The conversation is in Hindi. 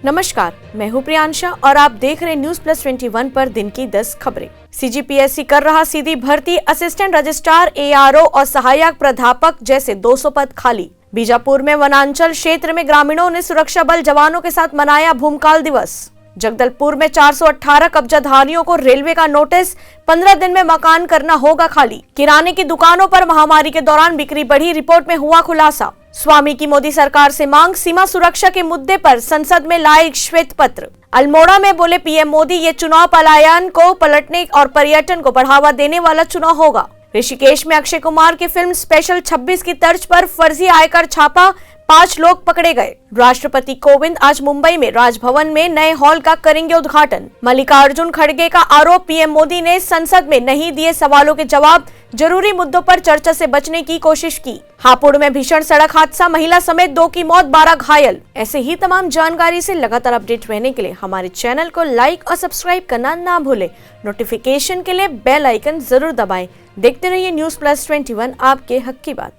नमस्कार, मैं हूं प्रियांशा और आप देख रहे न्यूज प्लस 21 पर दिन की 10 खबरें। सीजीपीएससी कर रहा सीधी भर्ती, असिस्टेंट रजिस्ट्रार, एआरओ और सहायक प्राध्यापक जैसे 200 पद खाली। बीजापुर में वनांचल क्षेत्र में ग्रामीणों ने सुरक्षा बल जवानों के साथ मनाया भूमकाल दिवस। जगदलपुर में 418 कब्जाधारियों को रेलवे का नोटिस, 15 दिन में मकान करना होगा खाली। किराने की दुकानों पर महामारी के दौरान बिक्री बढ़ी, रिपोर्ट में हुआ खुलासा। स्वामी की मोदी सरकार से मांग, सीमा सुरक्षा के मुद्दे पर संसद में लाए श्वेत पत्र। अल्मोड़ा में बोले पीएम मोदी, ये चुनाव पलायन को पलटने और पर्यटन को बढ़ावा देने वाला चुनाव होगा। ऋषिकेश में अक्षय कुमार की फिल्म स्पेशल 26 की तर्ज पर फर्जी आयकर छापा, 5 लोग पकड़े गए। राष्ट्रपति कोविंद आज मुंबई में राजभवन में नए हॉल का करेंगे उद्घाटन। मल्लिकार्जुन खड़गे का आरोप, पीएम मोदी ने संसद में नहीं दिए सवालों के जवाब, जरूरी मुद्दों पर चर्चा से बचने की कोशिश की। हापुड़ में भीषण सड़क हादसा, महिला समेत 2 की मौत, 12 घायल। ऐसे ही तमाम जानकारी से लगातार अपडेट रहने के लिए हमारे चैनल को लाइक और सब्सक्राइब करना ना भूले। नोटिफिकेशन के लिए बेल आइकन जरूर दबाएं। देखते रहिए न्यूज प्लस 21, आपके हक की बात।